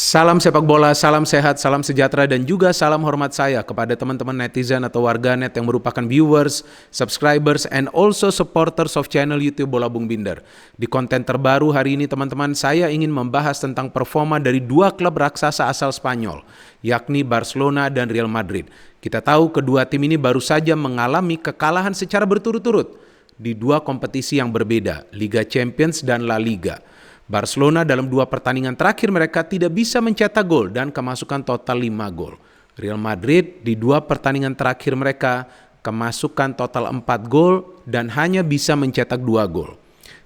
Salam sepak bola, salam sehat, salam sejahtera, dan juga salam hormat saya kepada teman-teman netizen atau warganet yang merupakan viewers, subscribers, and also supporters of channel YouTube Bola Bung Binder. Di konten terbaru hari ini teman-teman, saya ingin membahas tentang performa dari dua klub raksasa asal Spanyol, yakni Barcelona dan Real Madrid. Kita tahu kedua tim ini baru saja mengalami kekalahan secara berturut-turut di dua kompetisi yang berbeda, Liga Champions dan La Liga. Barcelona dalam dua pertandingan terakhir mereka tidak bisa mencetak gol dan kemasukan total 5 gol. Real Madrid di dua pertandingan terakhir mereka kemasukan total 4 gol dan hanya bisa mencetak 2 gol.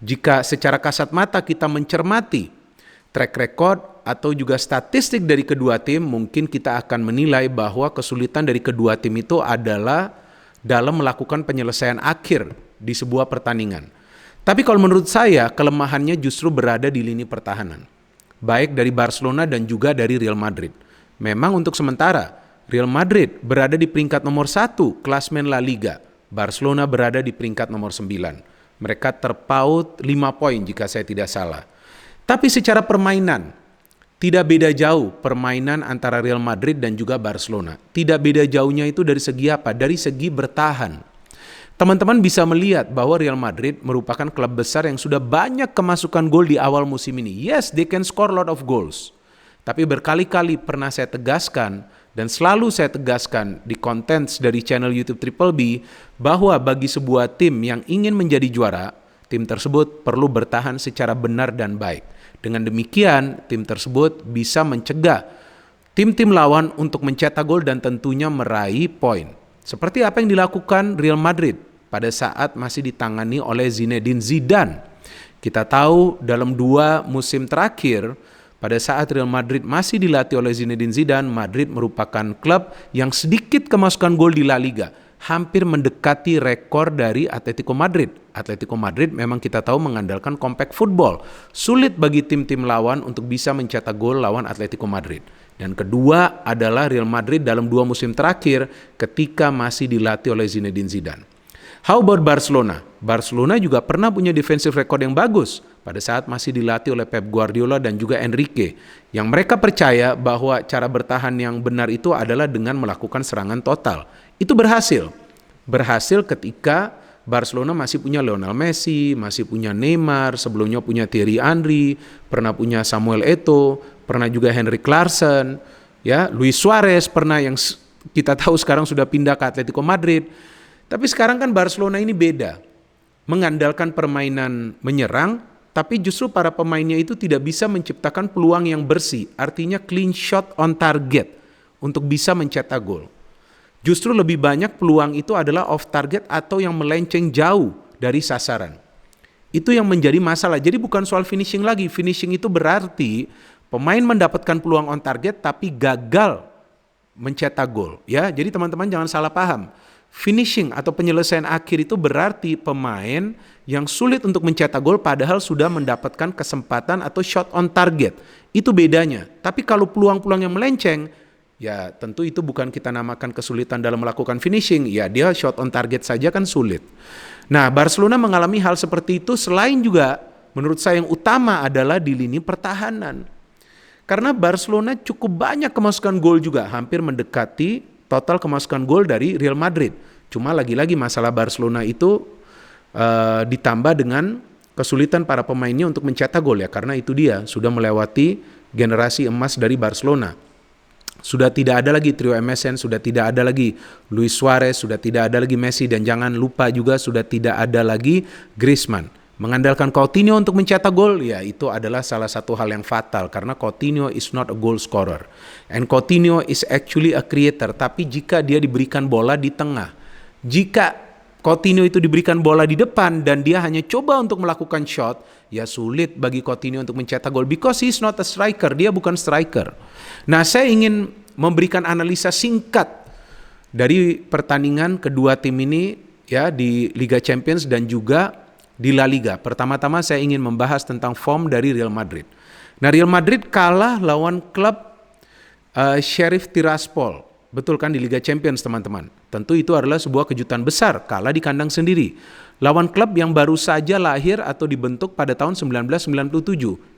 Jika secara kasat mata kita mencermati track record atau juga statistik dari kedua tim, mungkin kita akan menilai bahwa kesulitan dari kedua tim itu adalah dalam melakukan penyelesaian akhir di sebuah pertandingan. Tapi kalau menurut saya, kelemahannya justru berada di lini pertahanan. Baik dari Barcelona dan juga dari Real Madrid. Memang untuk sementara, Real Madrid berada di peringkat nomor 1 klasmen La Liga. Barcelona berada di peringkat nomor 9. Mereka terpaut 5 poin jika saya tidak salah. Tapi secara permainan, tidak beda jauh permainan antara Real Madrid dan juga Barcelona. Tidak beda jauhnya itu dari segi apa? Dari segi bertahan. Teman-teman bisa melihat bahwa Real Madrid merupakan klub besar yang sudah banyak kemasukan gol di awal musim ini. Yes, they can score a lot of goals. Tapi berkali-kali pernah saya tegaskan dan selalu saya tegaskan di konten dari channel YouTube Triple B bahwa bagi sebuah tim yang ingin menjadi juara, tim tersebut perlu bertahan secara benar dan baik. Dengan demikian, tim tersebut bisa mencegah tim-tim lawan untuk mencetak gol dan tentunya meraih poin. Seperti apa yang dilakukan Real Madrid pada saat masih ditangani oleh Zinedine Zidane. Kita tahu dalam 2 musim terakhir, pada saat Real Madrid masih dilatih oleh Zinedine Zidane, Madrid merupakan klub yang sedikit kemasukan gol di La Liga, hampir mendekati rekor dari Atletico Madrid. Atletico Madrid memang kita tahu mengandalkan compact football. Sulit bagi tim-tim lawan untuk bisa mencetak gol lawan Atletico Madrid. Dan kedua adalah Real Madrid dalam 2 musim terakhir ketika masih dilatih oleh Zinedine Zidane. How about Barcelona? Barcelona juga pernah punya defensive record yang bagus pada saat masih dilatih oleh Pep Guardiola dan juga Enrique. Yang mereka percaya bahwa cara bertahan yang benar itu adalah dengan melakukan serangan total. Itu berhasil. Berhasil ketika Barcelona masih punya Lionel Messi, masih punya Neymar, sebelumnya punya Thierry Henry, pernah punya Samuel Eto'o, pernah juga Henrik Larsson, ya, Luis Suarez pernah yang kita tahu sekarang sudah pindah ke Atletico Madrid. Tapi sekarang kan Barcelona ini beda. Mengandalkan permainan menyerang, tapi justru para pemainnya itu tidak bisa menciptakan peluang yang bersih. Artinya clean shot on target untuk bisa mencetak gol. Justru lebih banyak peluang itu adalah off target atau yang melenceng jauh dari sasaran. Itu yang menjadi masalah. Jadi bukan soal finishing lagi. Finishing itu berarti pemain mendapatkan peluang on target tapi gagal mencetak gol. Ya, jadi teman-teman jangan salah paham. Finishing atau penyelesaian akhir itu berarti pemain yang sulit untuk mencetak gol padahal sudah mendapatkan kesempatan atau shot on target. Itu bedanya. Tapi kalau peluang-peluang yang melenceng, ya tentu itu bukan kita namakan kesulitan dalam melakukan finishing. Ya dia shot on target saja kan sulit. Nah, Barcelona mengalami hal seperti itu selain juga menurut saya yang utama adalah di lini pertahanan. Karena Barcelona cukup banyak kemasukan gol juga, hampir mendekati total kemasukan gol dari Real Madrid. Cuma lagi-lagi masalah Barcelona itu ditambah dengan kesulitan para pemainnya untuk mencetak gol ya. Karena itu dia sudah melewati generasi emas dari Barcelona. Sudah tidak ada lagi trio MSN, sudah tidak ada lagi Luis Suarez, sudah tidak ada lagi Messi. Dan jangan lupa juga sudah tidak ada lagi Griezmann. Mengandalkan Coutinho untuk mencetak gol, ya itu adalah salah satu hal yang fatal karena Coutinho is not a goal scorer. And Coutinho is actually a creator, tapi jika dia diberikan bola di tengah, jika Coutinho itu diberikan bola di depan dan dia hanya coba untuk melakukan shot, ya sulit bagi Coutinho untuk mencetak gol because he is not a striker, dia bukan striker. Nah, saya ingin memberikan analisa singkat dari pertandingan kedua tim ini ya di Liga Champions dan juga di La Liga. Pertama-tama saya ingin membahas tentang form dari Real Madrid. Nah, Real Madrid kalah lawan klub Sheriff Tiraspol. Betul kan di Liga Champions teman-teman. Tentu itu adalah sebuah kejutan besar, kalah di kandang sendiri. Lawan klub yang baru saja lahir atau dibentuk pada tahun 1997.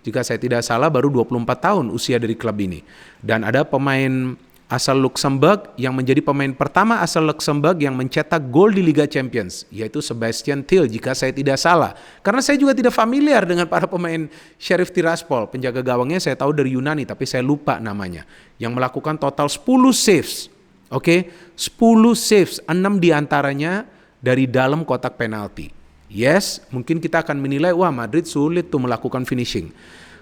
Jika saya tidak salah baru 24 tahun usia dari klub ini. Dan ada pemain asal Luxembourg yang menjadi pemain pertama asal Luxembourg yang mencetak gol di Liga Champions, yaitu Sebastian Thiel jika saya tidak salah. Karena saya juga tidak familiar dengan para pemain Sheriff Tiraspol. Penjaga gawangnya saya tahu dari Yunani tapi saya lupa namanya. Yang melakukan total 10 saves. Oke, 10 saves, 6 diantaranya dari dalam kotak penalti. Yes, mungkin kita akan menilai, wah Madrid sulit tuh melakukan finishing.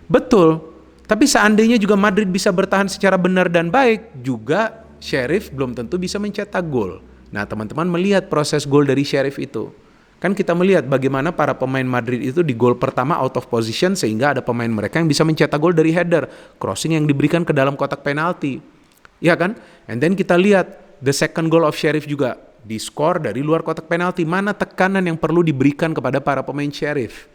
Betul, tapi seandainya juga Madrid bisa bertahan secara benar dan baik, juga Sheriff belum tentu bisa mencetak gol. Nah teman-teman melihat proses gol dari Sheriff itu. Kan kita melihat bagaimana para pemain Madrid itu di gol pertama out of position, sehingga ada pemain mereka yang bisa mencetak gol dari header, crossing yang diberikan ke dalam kotak penalti. Ya kan? And then kita lihat the second goal of Sheriff juga di-skor dari luar kotak penalti. Mana tekanan yang perlu diberikan kepada para pemain Sheriff.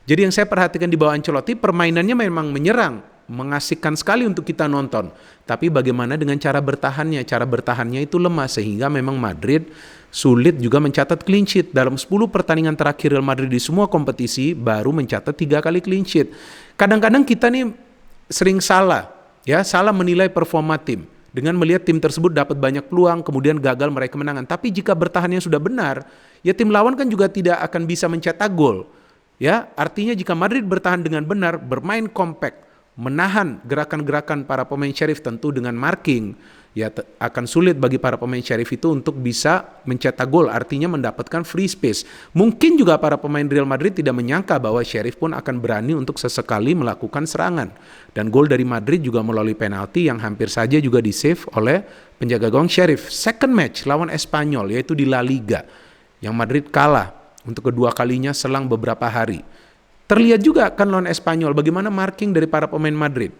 Jadi yang saya perhatikan di bawah Ancelotti, permainannya memang menyerang, mengasihkan sekali untuk kita nonton. Tapi bagaimana dengan cara bertahannya? Cara bertahannya itu lemah, sehingga memang Madrid sulit juga mencatat clean sheet. Dalam 10 pertandingan terakhir Real Madrid di semua kompetisi baru mencatat 3 kali clean sheet. Kadang-kadang kita nih sering salah menilai performa tim. Dengan melihat tim tersebut dapat banyak peluang, kemudian gagal meraih kemenangan. Tapi jika bertahannya sudah benar, ya tim lawan kan juga tidak akan bisa mencetak gol. Ya, artinya jika Madrid bertahan dengan benar, bermain compact, menahan gerakan-gerakan para pemain Sheriff tentu dengan marking, ya akan sulit bagi para pemain Sheriff itu untuk bisa mencetak gol, artinya mendapatkan free space. Mungkin juga para pemain Real Madrid tidak menyangka bahwa Sheriff pun akan berani untuk sesekali melakukan serangan. Dan gol dari Madrid juga melalui penalti yang hampir saja juga di-save oleh penjaga gawang Sheriff. Second match lawan Espanyol, yaitu di La Liga, yang Madrid kalah untuk kedua kalinya selang beberapa hari. Terlihat juga kan lawan Espanyol bagaimana marking dari para pemain Madrid.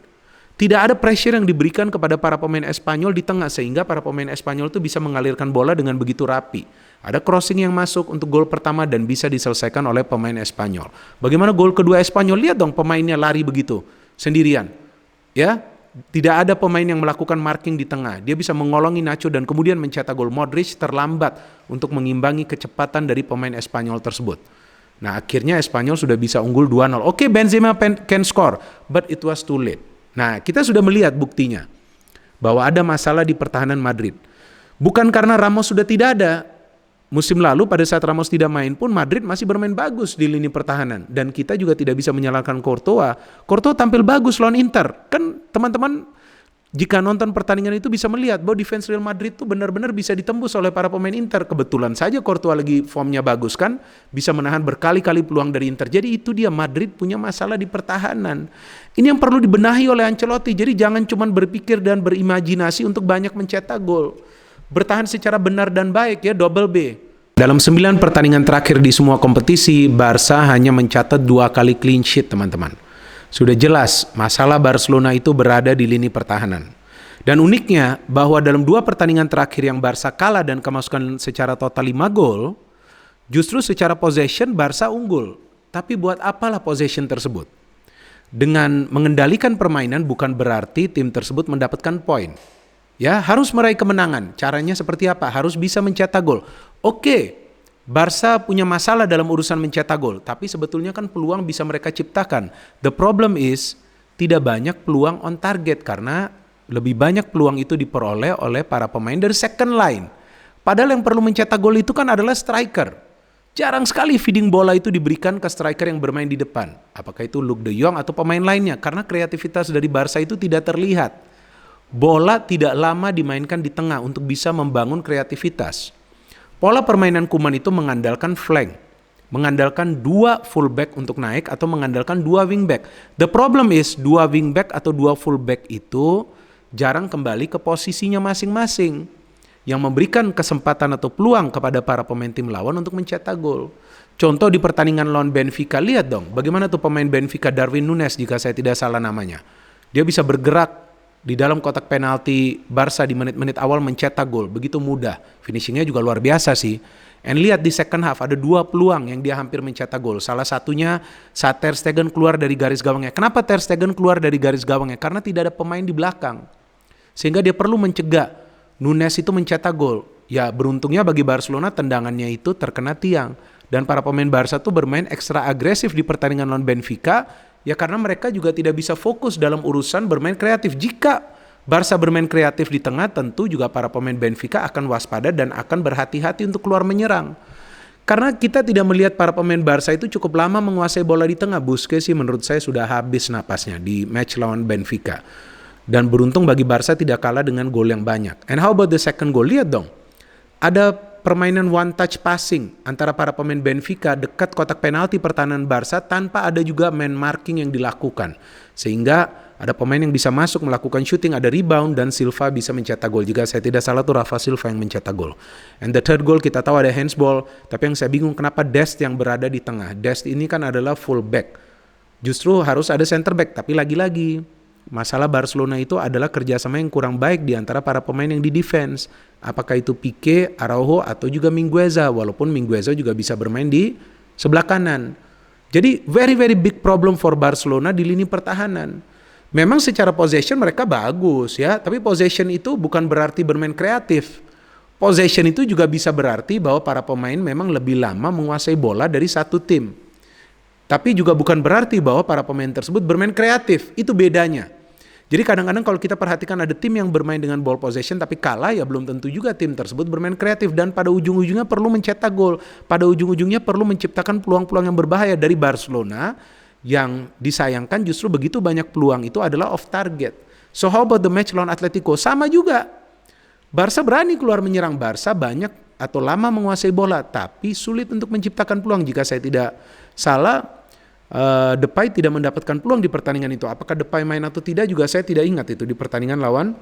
Tidak ada pressure yang diberikan kepada para pemain Espanyol di tengah, sehingga para pemain Espanyol itu bisa mengalirkan bola dengan begitu rapi. Ada crossing yang masuk untuk gol pertama dan bisa diselesaikan oleh pemain Espanyol. Bagaimana gol kedua Espanyol? Lihat dong pemainnya lari begitu sendirian. Ya, tidak ada pemain yang melakukan marking di tengah. Dia bisa mengolongi Nacho dan kemudian mencetak gol. Modric terlambat untuk mengimbangi kecepatan dari pemain Espanyol tersebut. Nah, akhirnya Espanyol sudah bisa unggul 2-0. Oke, Benzema can score, but it was too late. Nah, kita sudah melihat buktinya bahwa ada masalah di pertahanan Madrid. Bukan karena Ramos sudah tidak ada. Musim lalu pada saat Ramos tidak main pun Madrid masih bermain bagus di lini pertahanan. Dan kita juga tidak bisa menyalahkan Courtois. Courtois tampil bagus lawan Inter. Kan teman-teman jika nonton pertandingan itu bisa melihat bahwa defense Real Madrid itu benar-benar bisa ditembus oleh para pemain Inter. Kebetulan saja Courtois lagi formnya bagus kan, bisa menahan berkali-kali peluang dari Inter. Jadi itu dia, Madrid punya masalah di pertahanan. Ini yang perlu dibenahi oleh Ancelotti. Jadi jangan cuma berpikir dan berimajinasi untuk banyak mencetak gol. Bertahan secara benar dan baik ya, double B. Dalam 9 pertandingan terakhir di semua kompetisi, Barca hanya mencatat 2 kali clean sheet, teman-teman. Sudah jelas masalah Barcelona itu berada di lini pertahanan. Dan uniknya bahwa dalam 2 pertandingan terakhir yang Barca kalah dan kemasukan secara total 5 gol, justru secara possession Barca unggul. Tapi buat apalah possession tersebut? Dengan mengendalikan permainan bukan berarti tim tersebut mendapatkan poin. Ya, harus meraih kemenangan. Caranya seperti apa? Harus bisa mencetak gol. Oke. Barca punya masalah dalam urusan mencetak gol, tapi sebetulnya kan peluang bisa mereka ciptakan. The problem is tidak banyak peluang on target karena lebih banyak peluang itu diperoleh oleh para pemain dari second line. Padahal yang perlu mencetak gol itu kan adalah striker. Jarang sekali feeding bola itu diberikan ke striker yang bermain di depan. Apakah itu Luuk de Jong atau pemain lainnya? Karena kreativitas dari Barca itu tidak terlihat. Bola tidak lama dimainkan di tengah untuk bisa membangun kreativitas. Pola permainan Koeman itu mengandalkan flank, mengandalkan 2 fullback untuk naik atau mengandalkan 2 wingback. The problem is 2 wingback atau 2 fullback itu jarang kembali ke posisinya masing-masing, yang memberikan kesempatan atau peluang kepada para pemain tim lawan untuk mencetak gol. Contoh di pertandingan lawan Benfica, lihat dong bagaimana tuh pemain Benfica Darwin Núñez jika saya tidak salah namanya. Dia bisa bergerak di dalam kotak penalti Barca di menit-menit awal mencetak gol, begitu mudah. Finishingnya juga luar biasa sih. And lihat di second half ada 2 peluang yang dia hampir mencetak gol. Salah satunya saat Ter Stegen keluar dari garis gawangnya. Kenapa Ter Stegen keluar dari garis gawangnya? Karena tidak ada pemain di belakang. Sehingga dia perlu mencegah Núñez itu mencetak gol. Ya beruntungnya bagi Barcelona tendangannya itu terkena tiang. dan para pemain Barca tuh bermain ekstra agresif di pertandingan lawan Benfica, ya karena mereka juga tidak bisa fokus dalam urusan bermain kreatif. Jika Barca bermain kreatif di tengah, tentu juga para pemain Benfica akan waspada dan akan berhati-hati untuk keluar menyerang. Karena kita tidak melihat para pemain Barca itu cukup lama menguasai bola di tengah. Busquets sih menurut saya sudah habis napasnya di match lawan Benfica. Dan beruntung bagi Barca tidak kalah dengan gol yang banyak. And how about the second goal? Lihat dong. Ada permainan one touch passing antara para pemain Benfica dekat kotak penalti pertahanan Barca tanpa ada juga man marking yang dilakukan. Sehingga ada pemain yang bisa masuk melakukan shooting, ada rebound, dan Silva bisa mencetak gol. Jika saya tidak salah tuh Rafa Silva yang mencetak gol. And the third goal kita tahu ada handsball, tapi yang saya bingung kenapa Dest yang berada di tengah. Dest ini kan adalah full back. Justru harus ada center back, tapi lagi-lagi masalah Barcelona itu adalah kerjasama yang kurang baik di antara para pemain yang di defense. Apakah itu Pique, Araujo, atau juga Mingueza, walaupun Mingueza juga bisa bermain di sebelah kanan. Jadi very very big problem for Barcelona di lini pertahanan. Memang secara possession mereka bagus ya, tapi possession itu bukan berarti bermain kreatif. Possession itu juga bisa berarti bahwa para pemain memang lebih lama menguasai bola dari satu tim. Tapi juga bukan berarti bahwa para pemain tersebut bermain kreatif, itu bedanya. Jadi kadang-kadang kalau kita perhatikan ada tim yang bermain dengan ball possession tapi kalah, ya belum tentu juga tim tersebut bermain kreatif, dan pada ujung-ujungnya perlu mencetak gol. Pada ujung-ujungnya perlu menciptakan peluang-peluang yang berbahaya. Dari Barcelona yang disayangkan justru begitu banyak peluang itu adalah off target. So how about the match lawan Atletico? Sama juga. Barca berani keluar menyerang. Barca banyak atau lama menguasai bola tapi sulit untuk menciptakan peluang. Jika saya tidak salah, Depay tidak mendapatkan peluang di pertandingan itu. Apakah Depay main atau tidak juga saya tidak ingat itu di pertandingan lawan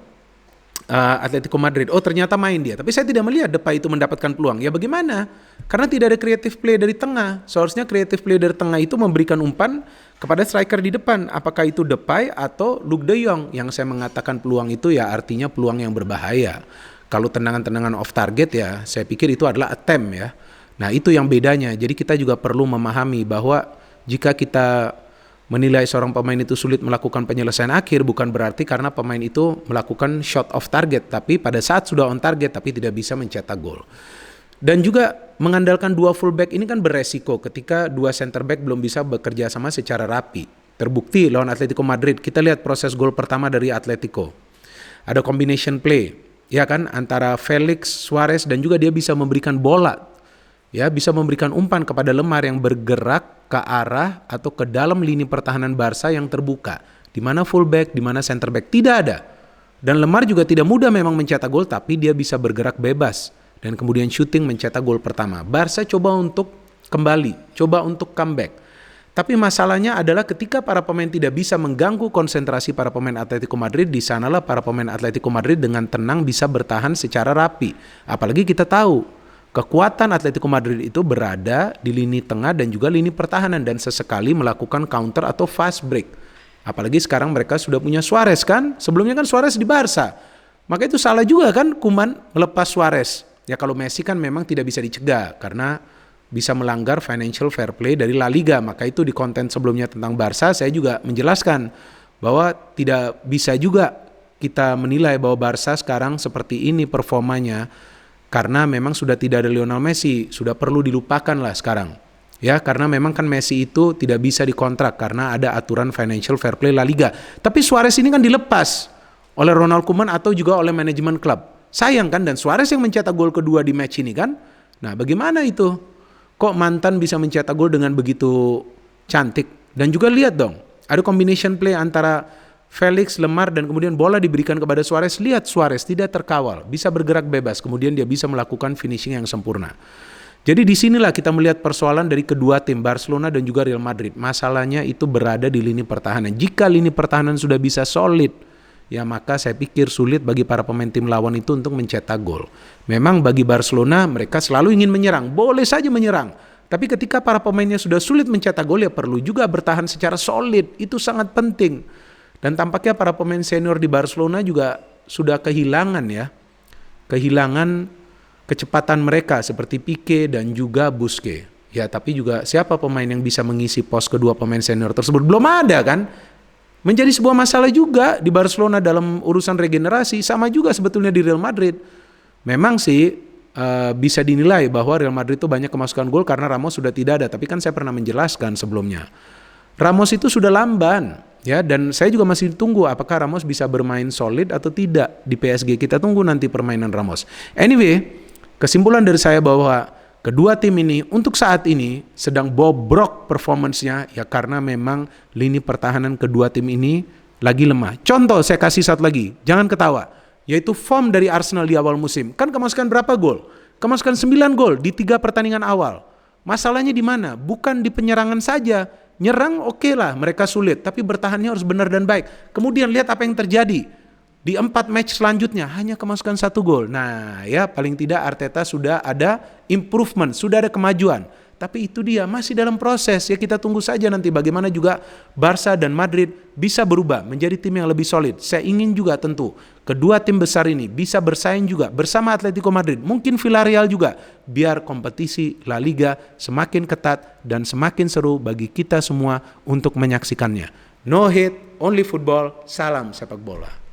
Atletico Madrid. Oh ternyata main dia, tapi saya tidak melihat Depay itu mendapatkan peluang. Ya bagaimana? Karena tidak ada creative play dari tengah. Seharusnya creative play dari tengah itu memberikan umpan kepada striker di depan. Apakah itu Depay atau Luuk de Jong? Yang saya mengatakan peluang itu ya artinya peluang yang berbahaya. Kalau tendangan-tendangan off target ya saya pikir itu adalah attempt ya. Nah itu yang bedanya. Jadi kita juga perlu memahami bahwa jika kita menilai seorang pemain itu sulit melakukan penyelesaian akhir, bukan berarti karena pemain itu melakukan shot off target, tapi pada saat sudah on target tapi tidak bisa mencetak gol. Dan juga mengandalkan dua fullback ini kan beresiko ketika dua center back belum bisa bekerja sama secara rapi. Terbukti lawan Atletico Madrid, kita lihat proses gol pertama dari Atletico. Ada combination play, ya kan, antara Felix, Suarez, dan juga dia bisa memberikan bola. Ya, bisa memberikan umpan kepada Lemar yang bergerak ke arah atau ke dalam lini pertahanan Barca yang terbuka. Di mana fullback, di mana center back, tidak ada. Dan Lemar juga tidak mudah memang mencetak gol, tapi dia bisa bergerak bebas dan kemudian shooting mencetak gol pertama. Barca coba untuk kembali, coba untuk comeback. Tapi masalahnya adalah ketika para pemain tidak bisa mengganggu konsentrasi para pemain Atletico Madrid, di sanalah para pemain Atletico Madrid dengan tenang bisa bertahan secara rapi. Apalagi kita tahu kekuatan Atletico Madrid itu berada di lini tengah dan juga lini pertahanan, dan sesekali melakukan counter atau fast break. Apalagi sekarang mereka sudah punya Suarez kan, sebelumnya kan Suarez di Barca. Maka itu salah juga kan Koeman melepas Suarez. Ya kalau Messi kan memang tidak bisa dicegah karena bisa melanggar financial fair play dari La Liga. Maka itu di konten sebelumnya tentang Barca saya juga menjelaskan bahwa tidak bisa juga kita menilai bahwa Barca sekarang seperti ini performanya karena memang sudah tidak ada Lionel Messi, sudah perlu dilupakan lah sekarang. Ya, karena memang kan Messi itu tidak bisa dikontrak karena ada aturan financial fair play La Liga. Tapi Suarez ini kan dilepas oleh Ronald Koeman atau juga oleh manajemen klub. Sayang kan, dan Suarez yang mencetak gol kedua di match ini kan. Nah, bagaimana itu? Kok mantan bisa mencetak gol dengan begitu cantik? Dan juga lihat dong, ada combination play antara Felix, Lemar, dan kemudian bola diberikan kepada Suarez. Lihat Suarez tidak terkawal, bisa bergerak bebas, kemudian dia bisa melakukan finishing yang sempurna. Jadi disinilah kita melihat persoalan dari kedua tim, Barcelona dan juga Real Madrid. Masalahnya itu berada di lini pertahanan. Jika lini pertahanan sudah bisa solid, ya maka saya pikir sulit bagi para pemain tim lawan itu untuk mencetak gol. Memang bagi Barcelona mereka selalu ingin menyerang, boleh saja menyerang. Tapi ketika para pemainnya sudah sulit mencetak gol, ya perlu juga bertahan secara solid, itu sangat penting. Dan tampaknya para pemain senior di Barcelona juga sudah kehilangan kecepatan mereka seperti Pique dan juga Busquets. Ya, tapi juga siapa pemain yang bisa mengisi pos kedua pemain senior tersebut? Belum ada kan? Menjadi sebuah masalah juga di Barcelona dalam urusan regenerasi, sama juga sebetulnya di Real Madrid. Memang sih bisa dinilai bahwa Real Madrid itu banyak kemasukan gol karena Ramos sudah tidak ada. Tapi kan saya pernah menjelaskan sebelumnya, Ramos itu sudah lamban, ya, dan saya juga masih tunggu apakah Ramos bisa bermain solid atau tidak di PSG. Kita tunggu nanti permainan Ramos. Anyway, kesimpulan dari saya bahwa kedua tim ini untuk saat ini sedang bobrok performance-nya, ya karena memang lini pertahanan kedua tim ini lagi lemah. Contoh saya kasih satu lagi, jangan ketawa, yaitu form dari Arsenal di awal musim. Kan kemasukan berapa gol? Kemasukan 9 gol di 3 pertandingan awal. Masalahnya di mana? Bukan di penyerangan saja. Nyerang oke lah, mereka sulit, tapi bertahannya harus benar dan baik. Kemudian lihat apa yang terjadi. Di 4 match selanjutnya hanya kemasukan 1 gol. Nah ya, paling tidak Arteta sudah ada improvement, sudah ada kemajuan. Tapi itu dia, masih dalam proses. Ya kita tunggu saja nanti bagaimana juga Barca dan Madrid bisa berubah menjadi tim yang lebih solid. Saya ingin juga tentu kedua tim besar ini bisa bersaing juga bersama Atletico Madrid, mungkin Villarreal juga, biar kompetisi La Liga semakin ketat dan semakin seru bagi kita semua untuk menyaksikannya. No hate, only football, salam sepak bola.